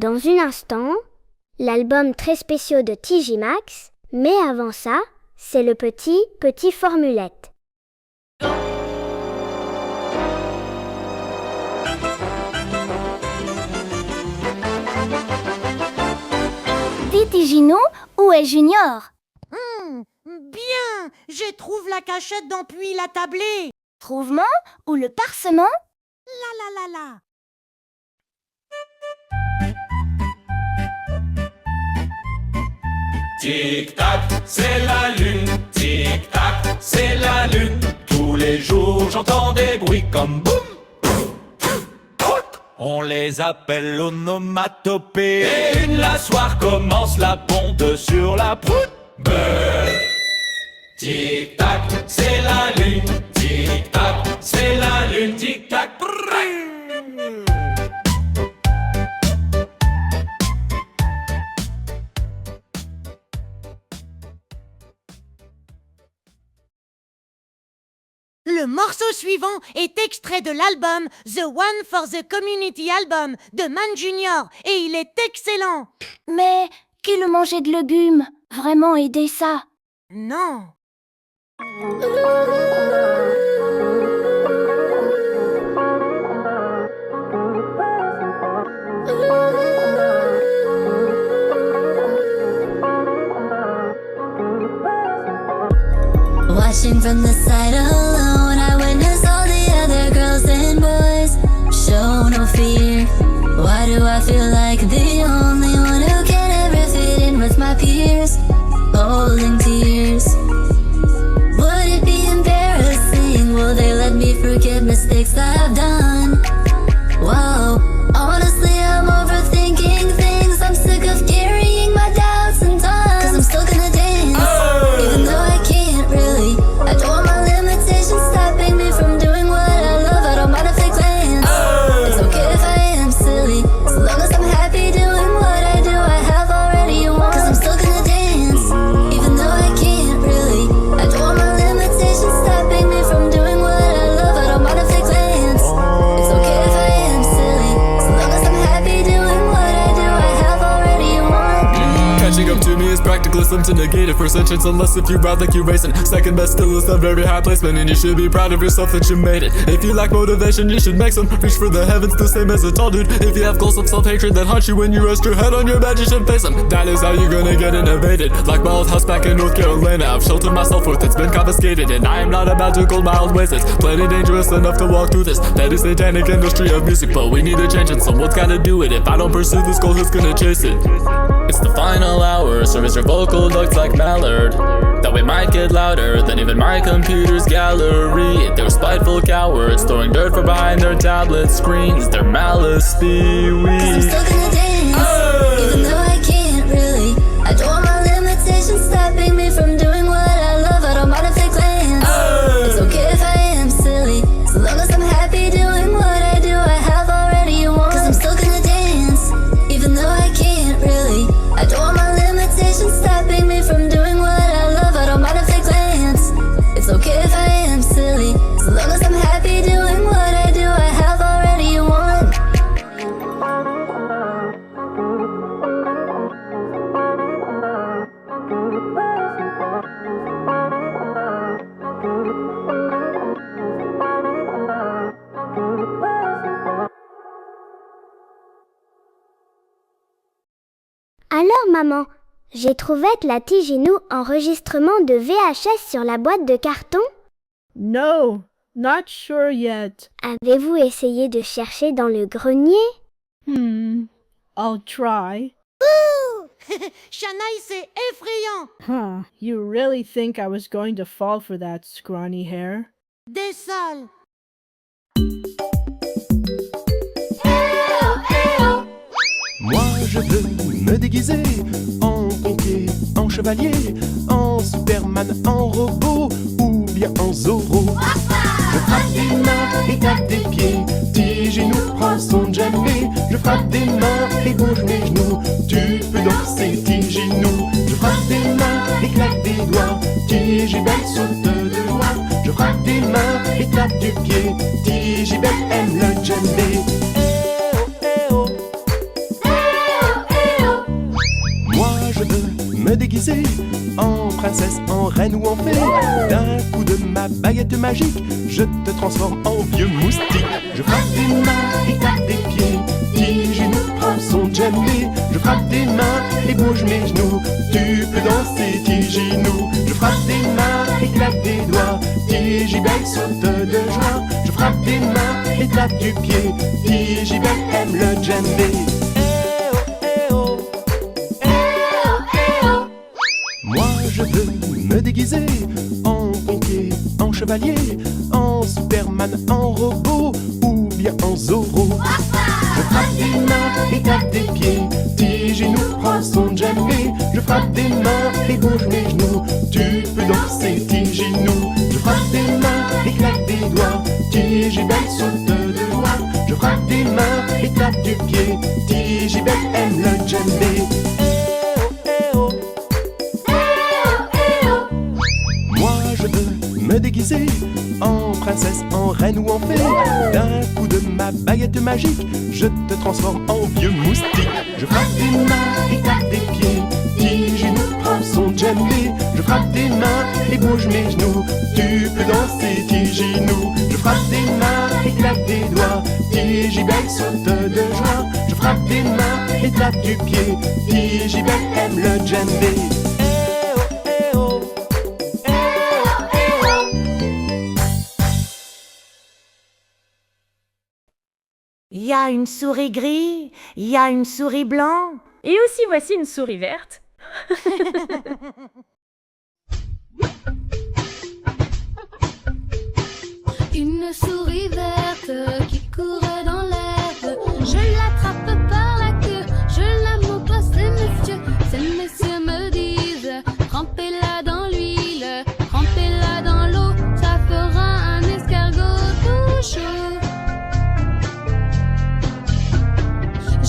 Dans un instant, l'album très spéciaux de TJ Maxx, mais avant ça, c'est le petit formulette. Dit Gino, où est Junior? Bien, je trouve la cachette dans Puis la tablée. Trouvement ou le parsement? La. Tic-tac, c'est la lune, tic-tac, c'est la lune. Tous les jours j'entends des bruits comme boum, boum, boum, prout. On les appelle onomatopées. Et une la soir commence la ponte sur la prout. Brrr. Tic-tac, c'est la lune, tic-tac, c'est la lune, tic-tac, brrr. Le morceau suivant est extrait de l'album The One for the Community Album de Man Junior et il est excellent. Mais qui le mangeait de légumes? Vraiment aider ça? Non. Watching from the side alone, I witness all the other girls and boys show no fear. Why do I feel like the only one who can ever fit in with my peers? Holding tears. Would it be embarrassing? Will they let me forget mistakes I've done? Whoa, honestly I'm overthinking things. I'm sick of carrying my doubts and times. 'Cause I'm still gonna dance, even though I can't really. I don't want my limitations stopping me from doing what I love. I don't mind if they glance. It's okay if I am silly, as long as I'm happy doing what I do. I have already won. 'Cause I'm still gonna dance, even though I can't really. I don't want my limitations stopping me from doing what I love. I don't mind if they glance. It's okay if I am silly, as long as I'm happy doing what I do. I have already won. Catching up to me is practicalism to negate it. First entrance unless if you ride like you're racing. Second best still is a very high placement, and you should be proud of yourself that you made it. If you lack motivation, you should make some. Reach for the heavens the same as a tall dude. If you have goals of self-hatred that haunt you when you rest your head on your bed, you should face them. That is how you're gonna get innovated. Like my old house back in North Carolina, I've sheltered myself with it's been confiscated, and I am not about to cold my old ways. It's plenty dangerous enough to walk through this. That is satanic industry of music, but we need a change and someone's gotta do it. If I don't pursue this goal, who's gonna chase it? It's the final hour, service your vocal ducts like Mallard. That way might get louder than even my computer's gallery. They're spiteful cowards, throwing dirt from behind their tablet screens. Their malice be 'Cause I'm weak. still gonna dance, even though I can't really. I don't want my limitations stopping me from doing what I love. I don't mind if they glance. It's okay if I am silly, as long as I'm happy doing what I do. I have already won. 'Cause I'm still gonna dance, even though I can't really. I don't want my limitations stopping me from doing what I love. I don't mind if they glance. It's okay if I am silly, as long as I'm happy doing what I do. I have already won. Alors maman, j'ai trouvé la Tijinou enregistrement de VHS sur la boîte de carton. No, not sure yet. Avez-vous essayé de chercher dans le grenier? I'll try. Shanaï, c'est effrayant. Huh, you really think I was going to fall for that scrawny hair? Des salles. Moi je veux me déguiser en pompier, en chevalier, en Superman, en robot ou bien en Zorro. Je frappe des mains et tape des pieds, Tige nous prend son djembé. Je frappe des mains et bouge mes genoux, tu peux danser Tige nous. Je frappe des mains et claque des doigts, Tige belle saute de joie. Je frappe des mains et tape du pied, Tige belle aime le djembé. Eh oh, eh oh. déguiser en princesse, en reine ou en fée. D'un coup de ma baguette magique, je te transforme en vieux moustique. Je frappe des mains et tape des pieds, Tigenou prend son djembé. Je frappe des mains et bouge mes genoux, tu peux danser Tigenou. Je frappe des mains et claque des doigts, Tigibelle saute de joie. Je frappe des mains et tape du pied, Tigibelle aime le djembé. Moi je veux me déguiser en pompier, en chevalier, en Superman, en robot ou bien en Zorro. Je frappe des mains et tape des pieds, Tigenou prend son djembé. Je frappe des mains et bouge mes genoux, tu peux danser Tigenou. Je frappe des mains et claque des doigts, Tigibelle saute de joie. Je frappe des mains et tape du pied, Tigibelle aime le djembé. Me déguiser en princesse, en reine ou en fée. D'un coup de ma baguette magique, je te transforme en vieux moustique. Je frappe des mains et tape des pieds, Tigenou prend son djembé. Je frappe des mains et bouge mes genoux, tu peux danser Tigenou. Je frappe des mains et claque des doigts, Tigibelle saute de joie. Je frappe des mains et tape du pied, Tigibelle aime le djembé. Il y a une souris grise, il y a une souris blanche. Et aussi voici une souris verte. Une souris verte qui courait dans l'herbe. Je l'attrape par la queue, je la montre à ces messieurs. Ces messieurs me disent, trempez-la dans l'huile, trempez-la dans l'eau, ça fera un escargot tout chaud.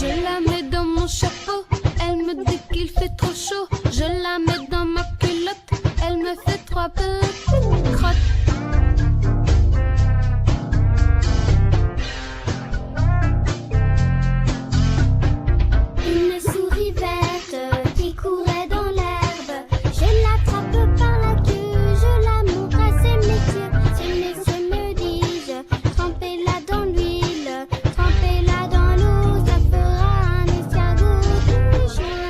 Je la mets dans mon chapeau, elle me dit qu'il fait trop chaud. Je la mets dans ma culotte, elle me fait 3 petites crottes. Une souris verte qui courait dans l'herbe. Je l'attrape par la queue, je la montre à ces messieurs. Ces messieurs me disent, trempez-la dans l'huile, trempez-la dans l'eau, ça fera un escargot tout chaud.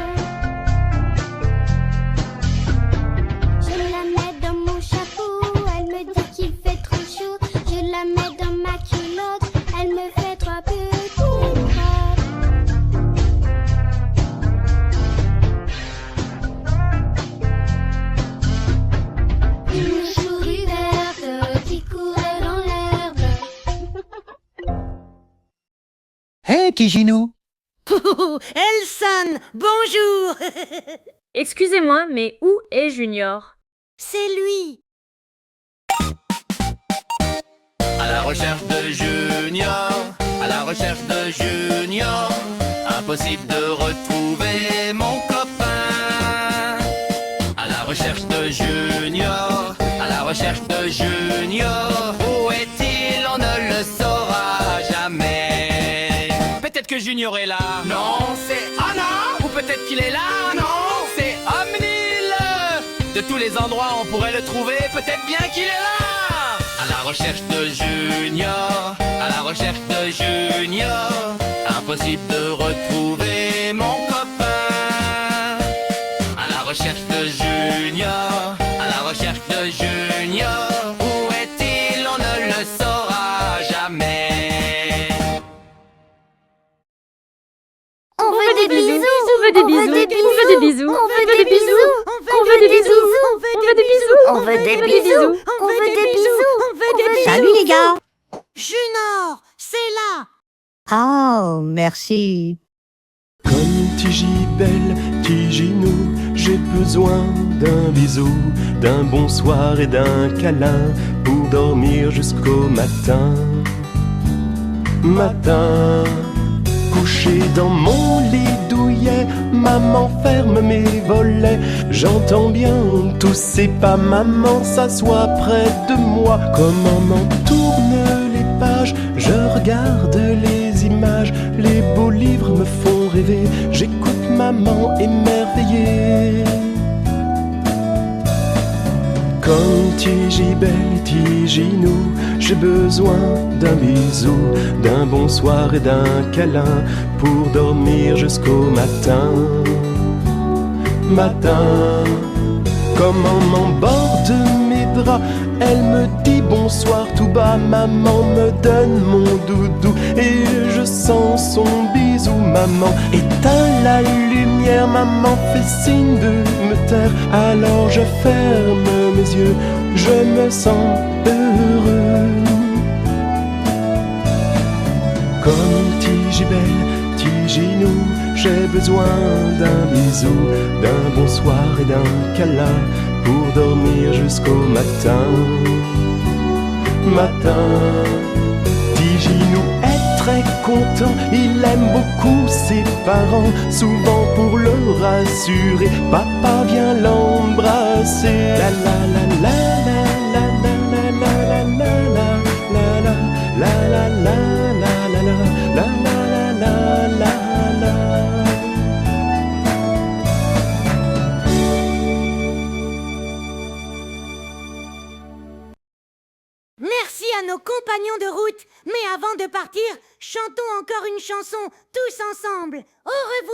Je la mets dans mon chapeau, elle me dit qu'il fait trop chaud. Je la mets dans ma culotte, elle me fait 3 petites crottes. Une souris verte qui courait dans l'herbe. Hé, Tigenou! Elson, bonjour. Excusez-moi, mais où est Junior? C'est lui. À la recherche de Junior, à la recherche de Junior. Impossible de retrouver mon copain. À la recherche de Junior, à la recherche de Junior. Où est-il? On ne le saura jamais. Peut-être que Junior est là. Non, c'est Anna. Ou peut-être qu'il est là. Non, c'est Omnil. De tous les endroits on pourrait le trouver, peut-être bien qu'il est là. À la recherche de Junior, à la recherche de Junior. Impossible de retrouver mon copain. À la recherche de Junior, à la recherche de Junior. Où est-il? On ne le saura jamais. On veut des bisous, on veut des bisous, on veut des bisous, on veut des bisous, on veut des bisous, on veut des bisous, on veut des bisous, on veut des bisous, on veut des bisous. Salut les gars. Junior, c'est là. Oh, merci. Comme Tigibelle, Tigenou, j'ai besoin d'un bisou, d'un bonsoir et d'un câlin pour dormir jusqu'au matin. Matin, couché dans mon lit douillet, maman ferme mes volets. J'entends bien tous ces pas, maman s'assoit près de moi. Comment m'en tournent les pages, je regarde les images, les beaux livres me font rêver. J'écoute maman émerveillée. Tigibelle, Tiginou, j'ai besoin d'un bisou, d'un bonsoir et d'un câlin pour dormir jusqu'au matin. Matin, comment m'emborde mes draps, elle me dit bonsoir tout bas, maman me donne mon doudou et je sens son bisou. Maman éteint la lumière, maman fait signe de me taire, alors je ferme mes yeux, je me sens heureux. Comme Tigibelle, Tiginou, j'ai besoin d'un bisou, d'un bonsoir et d'un câlin pour dormir jusqu'au matin. Matin, Tiginou est très content, il aime beaucoup ses parents. Souvent pour le rassurer, papa vient l'embrasser. La la la la la la la la la la la la la la la la la la la la. Merci à nos compagnons de route. Mais avant de partir, chantons encore une chanson tous ensemble. Au revoir.